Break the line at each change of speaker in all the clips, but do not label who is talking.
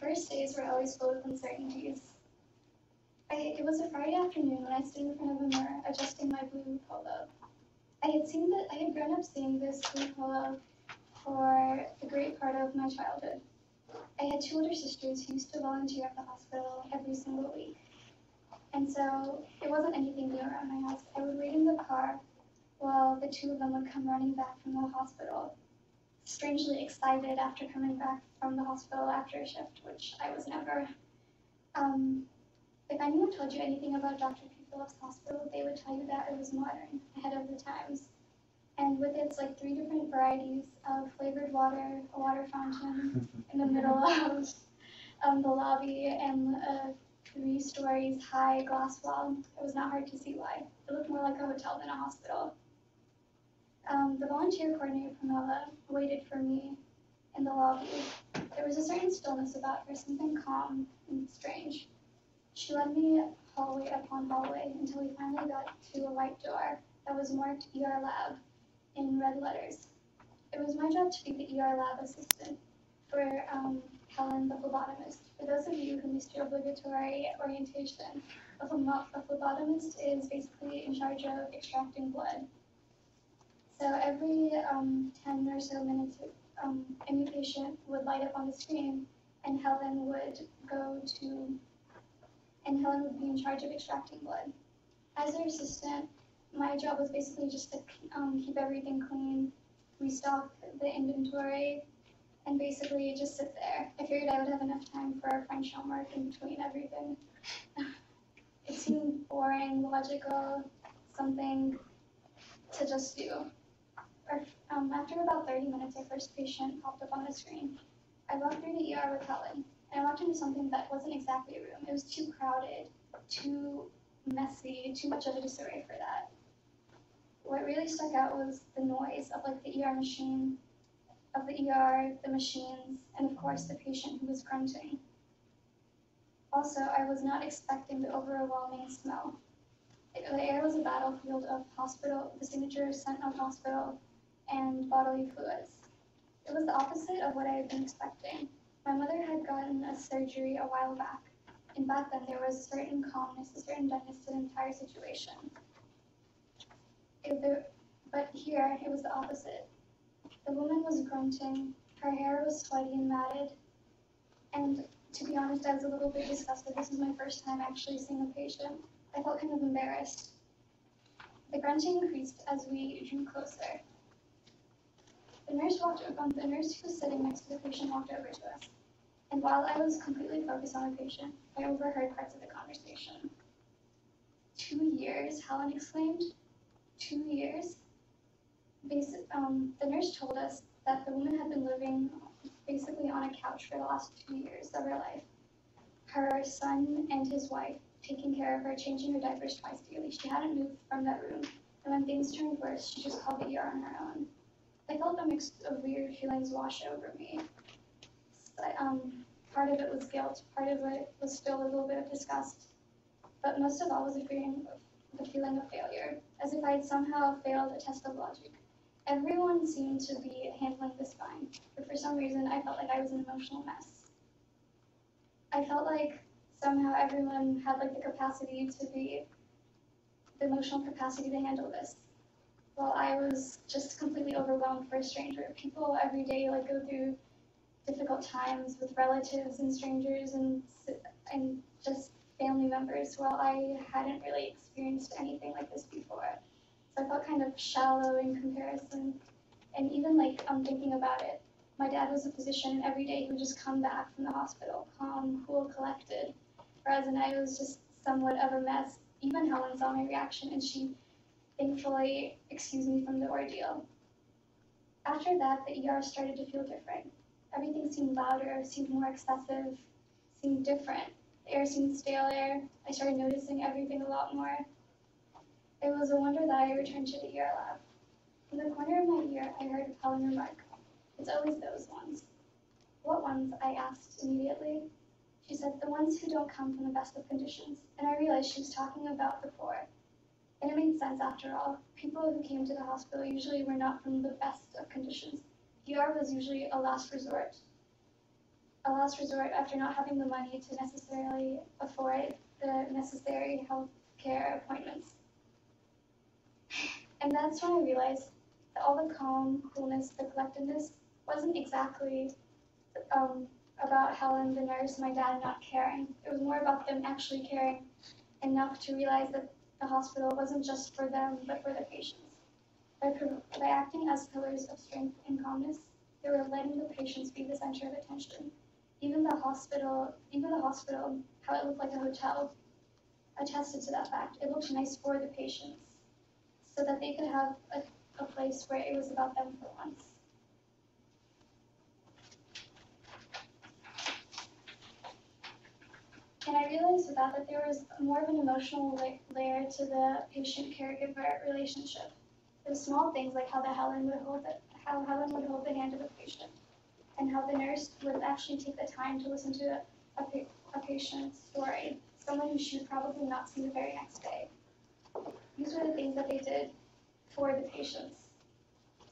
First days were always full of uncertainties. It was a Friday afternoon when I stood in front of a mirror adjusting my blue polo. I had grown up seeing this blue polo for a great part of my childhood. I had two older sisters who used to volunteer at the hospital every single week. And so it wasn't anything new around my house. I would wait in the car while the two of them would come running back from the hospital, strangely excited after coming back from the hospital after a shift, which I was never. If anyone told you anything about Dr. Phillips Hospital, they would tell you that it was modern, ahead of the times. And with its like 3 different varieties of flavored water, a water fountain in the middle of the lobby, and a 3 stories high glass wall, it was not hard to see why. It looked more like a hotel than a hospital. The volunteer coordinator, Pamela, waited for me in the lobby. There was a certain stillness about her, something calm and strange. She led me hallway upon hallway until we finally got to a white door that was marked ER Lab in red letters. It was my job to be the ER Lab assistant for Helen, the phlebotomist. For those of you who missed your obligatory orientation, a phlebotomist is basically in charge of extracting blood. So every 10 or so minutes, a new patient would light up on the screen, and Helen would be in charge of extracting blood. As her assistant, my job was basically just to keep everything clean, restock the inventory, and basically just sit there. I figured I would have enough time for French homework in between everything. It seemed boring, logical, something to just do. After about 30 minutes, our first patient popped up on the screen. I walked through the ER with Helen, and I walked into something that wasn't exactly a room. It was too crowded, too messy, too much of a disarray for that. What really stuck out was the noise of like the ER machine, of the ER, the machines, and of course the patient who was grunting. Also, I was not expecting the overwhelming smell. The air was a battlefield of hospital, the signature scent of hospital, and bodily fluids. It was the opposite of what I had been expecting. My mother had gotten a surgery a while back, and back then there was a certain calmness, a certain doneness to the entire situation. But here, it was the opposite. The woman was grunting, her hair was sweaty and matted, and to be honest, I was a little bit disgusted. This was my first time actually seeing a patient. I felt kind of embarrassed. The grunting increased as we drew closer. The nurse who was sitting next to the patient walked over to us, and while I was completely focused on the patient, I overheard parts of the conversation. 2 years, Helen exclaimed. 2 years? The nurse told us that the woman had been living basically on a couch for the last 2 years of her life. Her son and his wife taking care of her, changing her diapers twice daily. She hadn't moved from that room, and when things turned worse, she just called the ER on her own. I felt a mix of weird feelings wash over me. But, part of it was guilt, part of it was still a little bit of disgust, but most of all was the feeling of failure, as if I had somehow failed a test of logic. Everyone seemed to be handling this fine, but for some reason I felt like I was an emotional mess. I felt like somehow everyone had like the emotional capacity to handle this. Well, I was just completely overwhelmed for a stranger. People every day like go through difficult times with relatives and strangers and just family members. Well, I hadn't really experienced anything like this before. So I felt kind of shallow in comparison. And even like thinking about it, my dad was a physician, and every day he would just come back from the hospital, calm, cool, collected. Whereas I was just somewhat of a mess. Even Helen saw my reaction, and she thankfully excused me from the ordeal. After that, the ER started to feel different. Everything seemed louder, seemed more excessive, seemed different. The air seemed staler. I started noticing everything a lot more. It was a wonder that I returned to the ER lab. In the corner of my ear, I heard Helen remark, "It's always those ones." "What ones?" I asked immediately. She said, "The ones who don't come from the best of conditions." And I realized she was talking about the poor. And it made sense after all. People who came to the hospital usually were not from the best of conditions. ER was usually a last resort. a last resort after not having the money to necessarily afford the necessary health care appointments. And that's when I realized that all the calm, coolness, the collectedness wasn't exactly um, about Helen, the nurse, my dad not caring. It was more about them actually caring enough to realize that the hospital wasn't just for them, but for the patients. By acting as pillars of strength and calmness, they were letting the patients be the center of attention. Even the hospital, how it looked like a hotel, attested to that fact. It looked nice for the patients, so that they could have a place where it was about them for once. And I realized with that there was more of an emotional layer to the patient-caregiver relationship. There were small things like how Helen would hold the hand of a patient, and how the nurse would actually take the time to listen to a patient's story, someone who she would probably not see the very next day. These were the things that they did for the patients.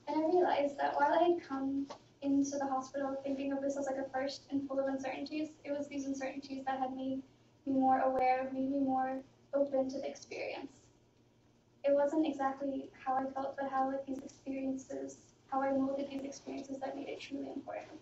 And I realized that while I had come into the hospital thinking of this as like a first and full of uncertainties, it was these uncertainties that had made me more aware, made me more open to the experience. It wasn't exactly how I felt, but how I molded these experiences that made it truly important.